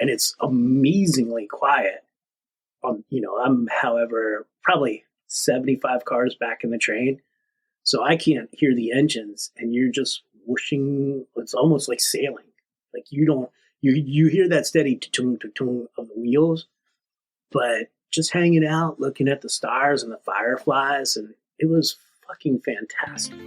and it's amazingly quiet. I'm, however, probably 75 cars back in the train, so I can't hear the engines, and you're just whooshing. It's almost like sailing. Like you hear that steady tung of the wheels, but just hanging out, looking at the stars and the fireflies, and it was fucking fantastic.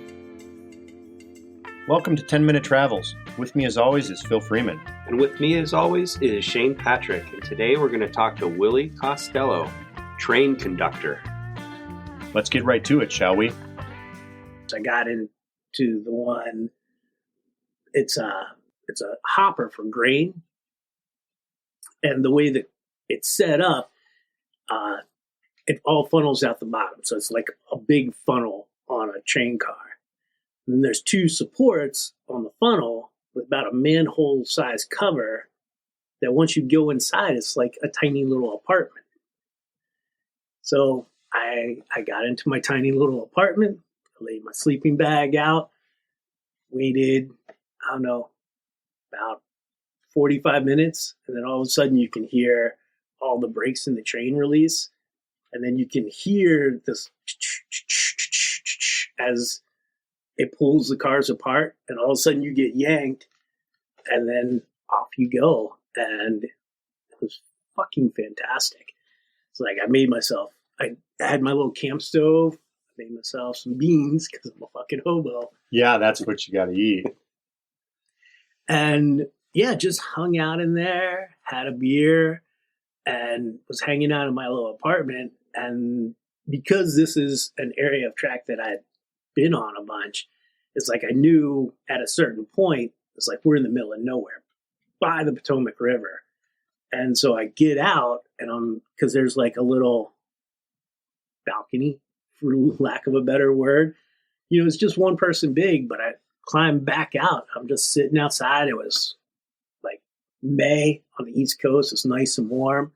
Welcome to 10-Minute Travels. With me as always is Phil Freeman. And with me as always is Shane Patrick. And today we're going to talk to Willie Costello, train conductor. Let's get right to it, shall we? I got into the one, it's a hopper for grain. And the way that it's set up, it all funnels out the bottom. So it's like a big funnel on a train car. And then there's two supports on the funnel with about a manhole-sized cover that once you go inside, it's like a tiny little apartment. So I got into my tiny little apartment, laid my sleeping bag out, waited, I don't know, about 45 minutes, and then all of a sudden you can hear all the brakes in the train release, and then you can hear this as it pulls the cars apart, and all of a sudden you get yanked, and then off you go. And it was fucking fantastic. It's like I had my little camp stove, I made myself some beans because I'm a fucking hobo. Yeah, that's what you got to eat. And yeah, just hung out in there, had a beer, and was hanging out in my little apartment. And because this is an area of track that I'd been on a bunch, it's like I knew at a certain point, it's like we're in the middle of nowhere by the Potomac River. And so I get out, and because there's like a little balcony, for lack of a better word. It's just one person big, but I climbed back out. I'm just sitting outside. It was like May on the East Coast. It's nice and warm.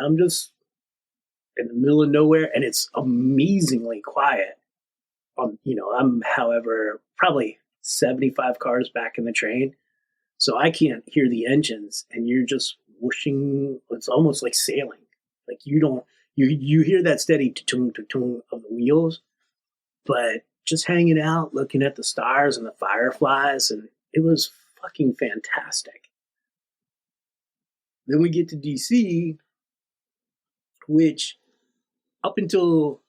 I'm just in the middle of nowhere, and it's amazingly quiet. I'm, however, probably 75 cars back in the train, so I can't hear the engines, and you're just whooshing. It's almost like sailing. Like you hear that steady tung of the wheels, but just hanging out, looking at the stars and the fireflies, and it was fucking fantastic. Then we get to DC, which up until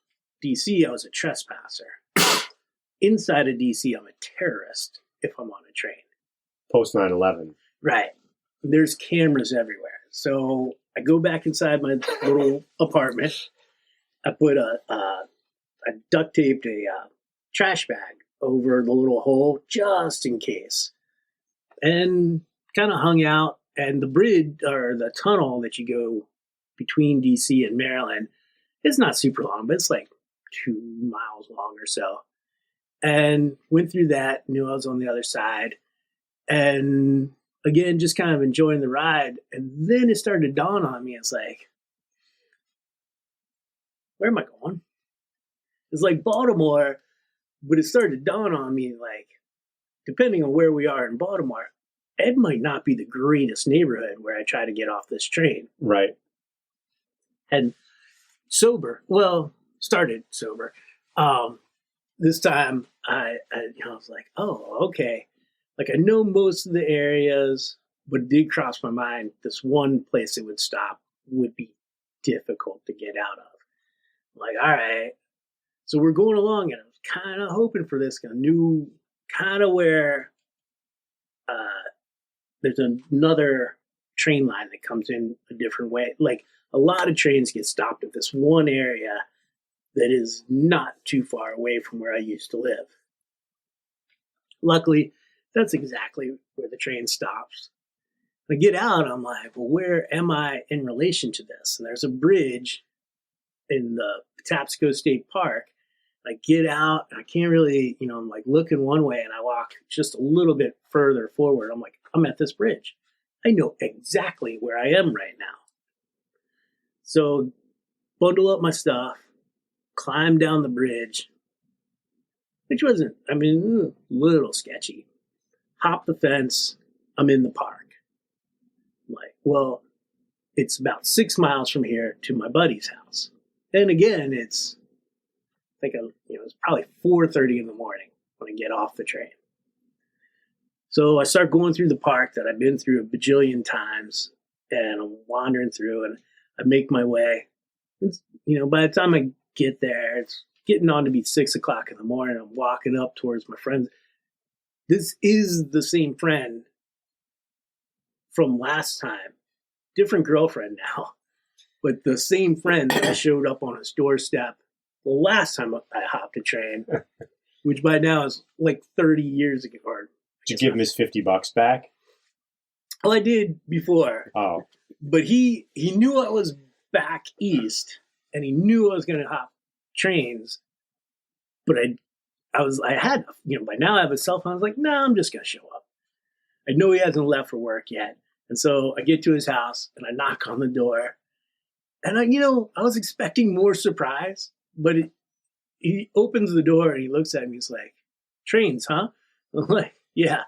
DC, I was a trespasser. Inside of DC, I'm a terrorist if I'm on a train. Post 9/11. Right. There's cameras everywhere. So I go back inside my little apartment. I put I duct taped a trash bag over the little hole just in case. And kind of hung out. And the bridge, or the tunnel that you go between DC and Maryland, it's not super long, but it's like 2 miles long or so. And went through that, knew I was on the other side. And again, just kind of enjoying the ride. And then it started to dawn on me. It's like, where am I going? It's like Baltimore, but it started to dawn on me, like, depending on where we are in Baltimore, it might not be the greatest neighborhood where I try to get off this train. Right. And started sober. This time I was like, oh, okay. Like I know most of the areas, but it did cross my mind this one place it would stop would be difficult to get out of. I'm like, all right. So we're going along, and I was kind of hoping for this. I knew kind of where there's another train line that comes in a different way. Like a lot of trains get stopped at this one area that is not too far away from where I used to live. Luckily, that's exactly where the train stops. I get out, I'm like, well, where am I in relation to this? And there's a bridge in the Patapsco State Park. I get out, and I can't really, I'm like looking one way, and I walk just a little bit further forward. I'm like, I'm at this bridge. I know exactly where I am right now. So bundle up my stuff, climb down the bridge, which wasn't, a little sketchy. Hop the fence, I'm in the park. I'm like, Well, it's about 6 miles from here to my buddy's house. And again, it's it's probably 4:30 in the morning when I get off the train. So I start going through the park that I've been through a bajillion times, and I'm wandering through, and I make my way. By the time I get there, it's getting on to be 6 o'clock in the morning. I'm walking up towards my friends. This is the same friend from last time. Different girlfriend now, but the same friend that showed up on his doorstep the last time I hopped a train, which by now is like 30 years ago. Did you give him his $50 back? Well, I did before. Oh. But he knew I was back east, and he knew I was going to hop trains. But I had, by now I have a cell phone. I was like, no, I'm just going to show up. I know he hasn't left for work yet. And so I get to his house, and I knock on the door. And I was expecting more surprise, but he opens the door, and he looks at me. He's like, trains, huh? I'm like, yeah.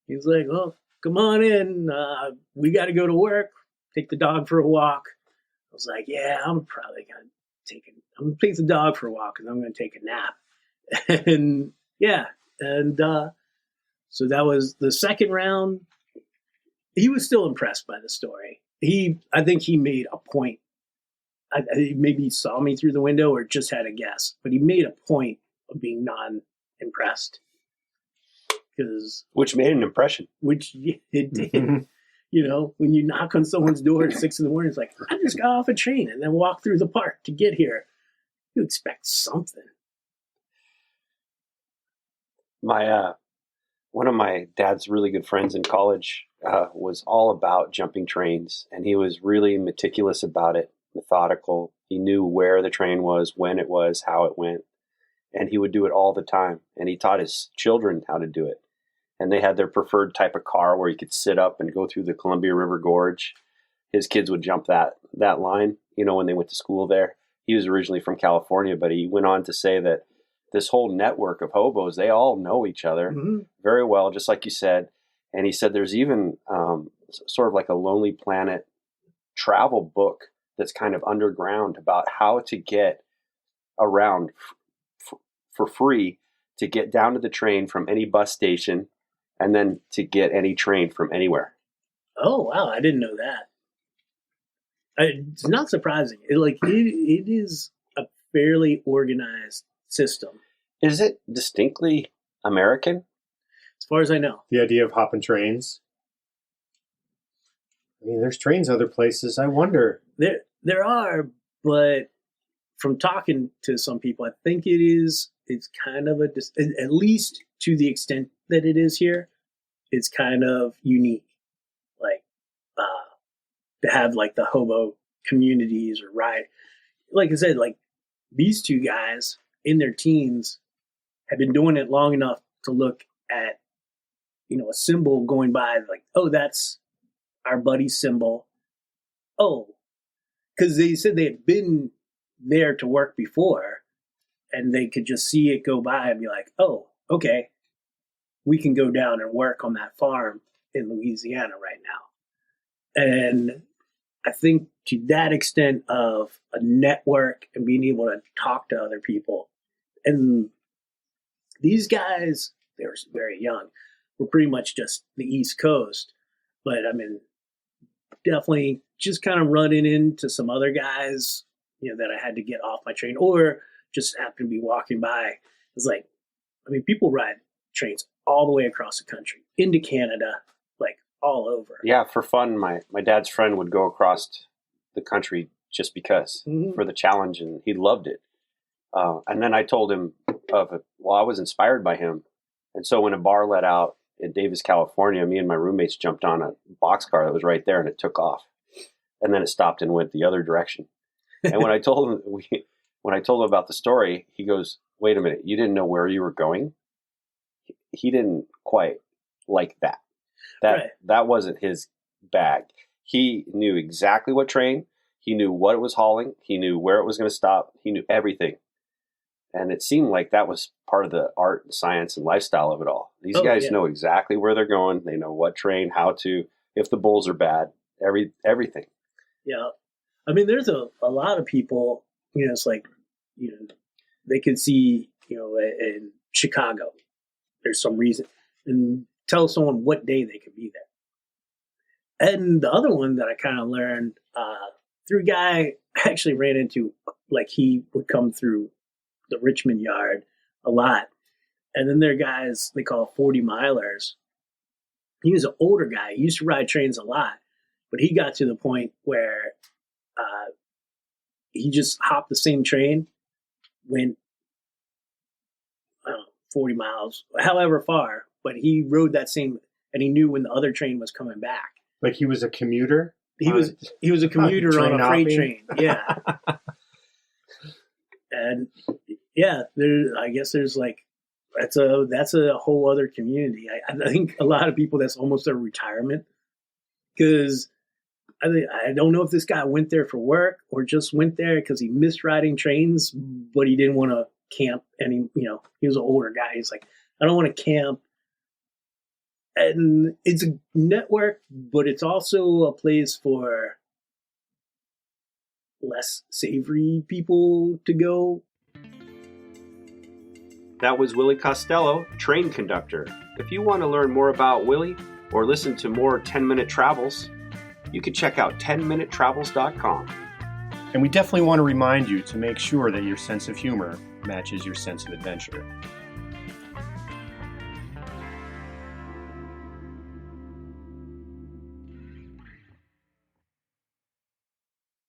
He's like, well, come on in. We got to go to work. Take the dog for a walk. I was like, yeah, I'm probably going to take the dog for a walk because I'm going to take a nap. And yeah. And so that was the second round. He was still impressed by the story. I think he made a point. Maybe he saw me through the window or just had a guess, but he made a point of being non-impressed. Which made an impression. Which it did. When you knock on someone's door at 6 in the morning, it's like, I just got off a train and then walked through the park to get here. You expect something. One of my dad's really good friends in college was all about jumping trains, and he was really meticulous about it, methodical. He knew where the train was, when it was, how it went, and he would do it all the time. And he taught his children how to do it. And they had their preferred type of car where you could sit up and go through the Columbia River Gorge. His kids would jump that line, when they went to school there. He was originally from California, but he went on to say that this whole network of hobos, they all know each other very well, just like you said. And he said there's even sort of like a Lonely Planet travel book that's kind of underground about how to get around for free, to get down to the train from any bus station, and then to get any train from anywhere. Oh, wow. I didn't know that. It's not surprising. It is a fairly organized system. Is it distinctly American? As far as I know. The idea of hopping trains. I mean, there's trains other places. I wonder. There are, but from talking to some people, I think it's kind of at least to the extent that it is here, it's kind of unique. Like, to have like the hobo communities or ride. Like I said, like these two guys in their teens have been doing it long enough to look at, a symbol going by, like, oh, that's our buddy's symbol. Oh, because they said they had been there to work before, and they could just see it go by and be like, oh, okay, we can go down and work on that farm in Louisiana right now. And I think to that extent of a network and being able to talk to other people, and these guys, they were very young, were pretty much just the East Coast. But I mean, definitely just kind of running into some other guys, that I had to get off my train or just happened to be walking by. It's like, I mean, people ride trains all the way across the country, into Canada, like all over. Yeah, for fun. My dad's friend would go across the country just because, for the challenge, and he loved it. And then I told him of it. Well, I was inspired by him. And so when a bar let out in Davis, California, me and my roommates jumped on a boxcar that was right there, and it took off. And then it stopped and went the other direction. And when I told him about the story, he goes, "Wait a minute, you didn't know where you were going?" He didn't quite like that. That wasn't his bag. He knew exactly what train. He knew what it was hauling. He knew where it was going to stop. He knew everything. And it seemed like that was part of the art and science and lifestyle of it all. These guys know exactly where they're going. They know what train, how to, if the bulls are bad, everything. Yeah. I mean, there's a lot of people, it's like, they could see, in Chicago, there's some reason, and tell someone what day they could be there. And the other one that I kind of learned through a guy I actually ran into, like he would come through the Richmond yard a lot. And then there are guys they call 40 milers. He was an older guy. He used to ride trains a lot, but he got to the point where he just hopped the same train, went, I don't know, 40 miles, however far, but he rode that same, and he knew when the other train was coming back. Like he was a commuter? He was a commuter on a freight train. Yeah. And yeah, I guess there's like, that's a whole other community. I think a lot of people, that's almost their retirement, because I don't know if this guy went there for work or just went there because he missed riding trains, but he didn't want to camp. And he was an older guy. He's like, I don't want to camp. And it's a network, but it's also a place for less savory people to go. That was Willie Costello, train conductor. If you want to learn more about Willie or listen to more 10-minute travels, you can check out 10minutetravels.com. And we definitely want to remind you to make sure that your sense of humor matches your sense of adventure.